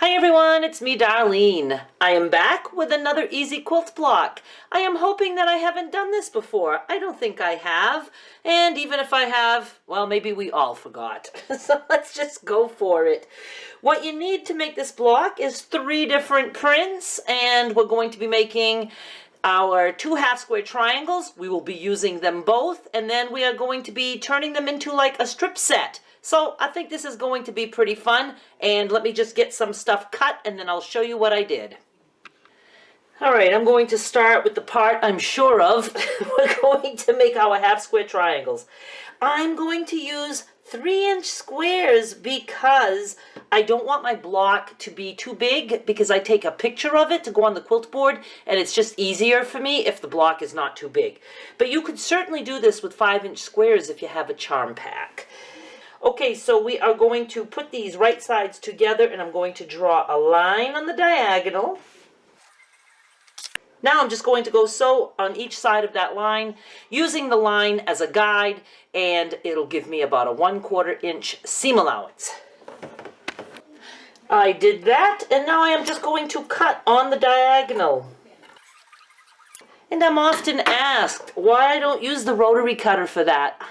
Hi everyone, it's me Darlene. I am back with another easy quilt block. I am hoping that I haven't done this before. I don't think I have. And even if I have, well, maybe we all forgot. So let's just go for it. What you need to make this block is 3 different prints, and we're going to be making our 2 half square triangles. We will be using them both, and then we are going to be turning them into like a strip set. So I think this is going to be pretty fun, and let me just get some stuff cut and then I'll show you what I did. Alright, I'm going to start with the part I'm sure of. We're going to make our half square triangles. I'm going to use 3-inch squares because I don't want my block to be too big, because I take a picture of it to go on the quilt board and it's just easier for me if the block is not too big. But you could certainly do this with 5-inch squares if you have a charm pack. Okay, so we are going to put these right sides together, and I'm going to draw a line on the diagonal. Now I'm just going to go sew on each side of that line, using the line as a guide, and it'll give me about a 1/4 inch seam allowance. I did that, and now I am just going to cut on the diagonal. And I'm often asked why I don't use the rotary cutter for that.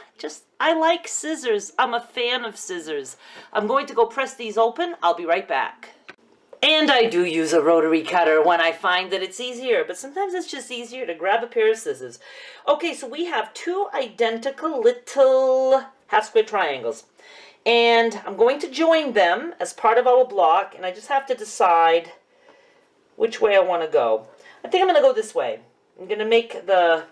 I like scissors. I'm a fan of scissors. I'm going to go press these open. I'll be right back. And I do use a rotary cutter when I find that it's easier, but sometimes it's just easier to grab a pair of scissors. Okay, so we have 2 identical little half square triangles, and I'm going to join them as part of our block, and I just have to decide which way I want to go. I think I'm going to go this way. I'm going to make the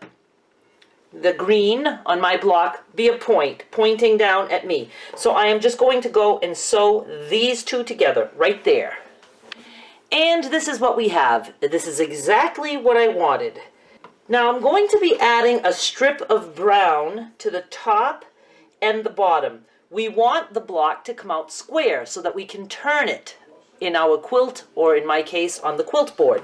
green on my block be a point, pointing down at me. So I am just going to go and sew these 2 together right there. And this is what we have. This is exactly what I wanted. Now I'm going to be adding a strip of brown to the top and the bottom. We want the block to come out square so that we can turn it in our quilt, or in my case on the quilt board.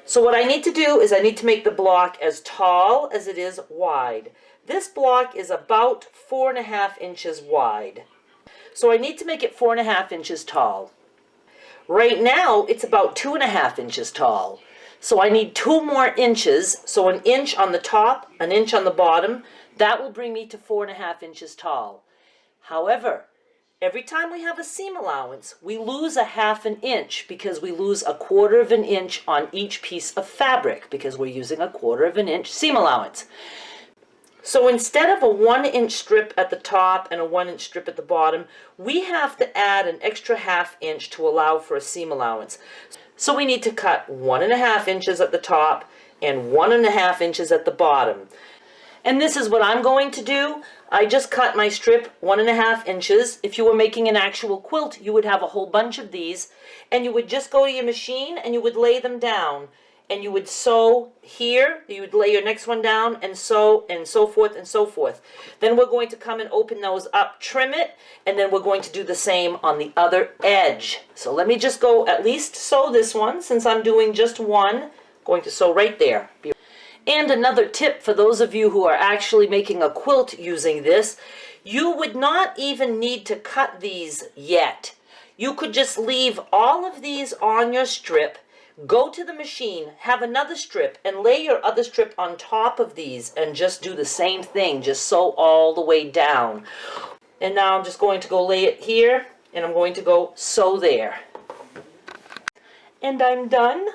So what I need to do is I need to make the block as tall as it is wide. This block is about 4.5 inches wide. So I need to make it 4.5 inches tall. Right now it's about 2.5 inches tall. So I need 2 more inches, so 1 inch on the top, 1 inch on the bottom. That will bring me to 4.5 inches tall. However, every time we have a seam allowance, we lose a 1/2 inch, because we lose a 1/4 inch on each piece of fabric, because we're using a 1/4 inch seam allowance. So instead of a 1-inch strip at the top and a 1-inch strip at the bottom, we have to add an extra 1/2 inch to allow for a seam allowance. So we need to cut 1.5 inches at the top and 1.5 inches at the bottom. And this is what I'm going to do. I just cut my strip 1.5 inches. If you were making an actual quilt, you would have a whole bunch of these, and you would just go to your machine and you would lay them down, and you would sew here, you would lay your next one down and sew, and so forth and so forth. Then we're going to come and open those up, trim it, and then we're going to do the same on the other edge. So let me just go at least sew this one, since I'm doing just one. Going to sew right there. And another tip for those of you who are actually making a quilt using this, you would not even need to cut these yet. You could just leave all of these on your strip, go to the machine, have another strip, and lay your other strip on top of these, and just do the same thing, just sew all the way down. And now I'm just going to go lay it here, and I'm going to go sew there. And I'm done.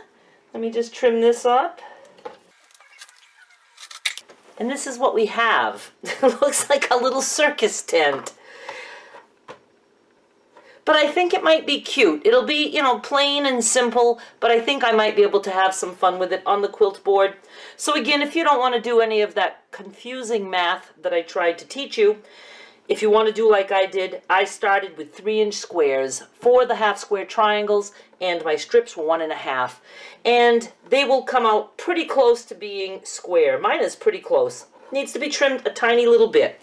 Let me just trim this up. And this is what we have. It looks like a little circus tent. But I think it might be cute. It'll be, you know, plain and simple, but I think I might be able to have some fun with it on the quilt board. So again, if you don't want to do any of that confusing math that I tried to teach you, if you want to do like I did, I started with 3-inch squares for the half square triangles, and my strips were 1.5. And they will come out pretty close to being square. Mine is pretty close. Needs to be trimmed a tiny little bit.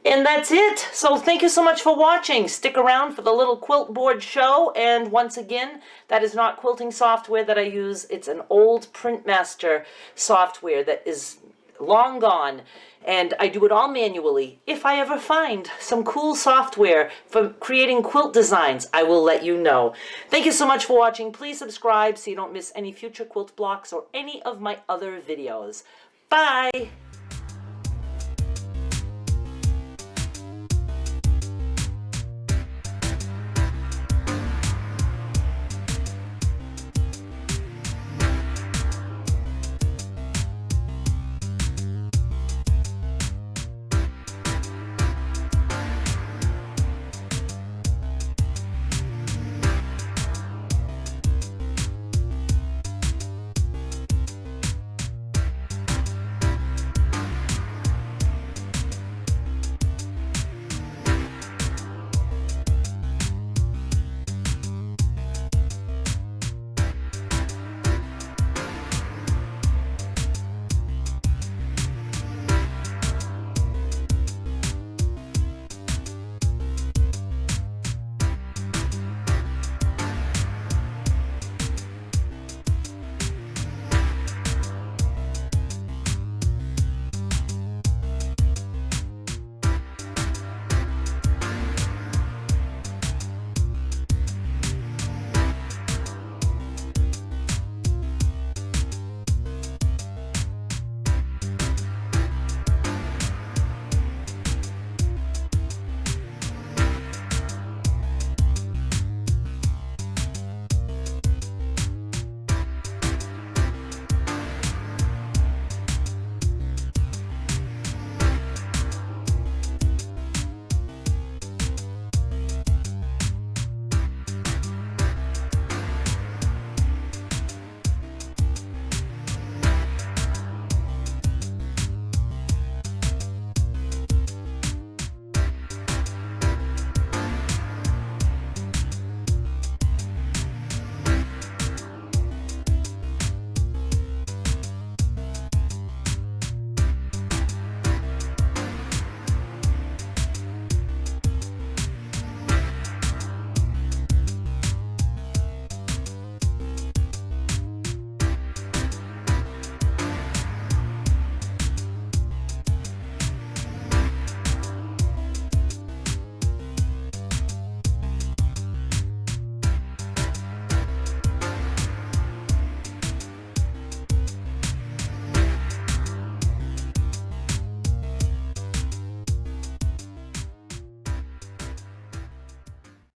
And that's it. So thank you so much for watching. Stick around for the little quilt board show. And once again, that is not quilting software that I use. It's an old Printmaster software that is long gone, and I do it all manually. If I ever find some cool software for creating quilt designs, I will let you know. Thank you so much for watching. Please subscribe so you don't miss any future quilt blocks or any of my other videos. Bye!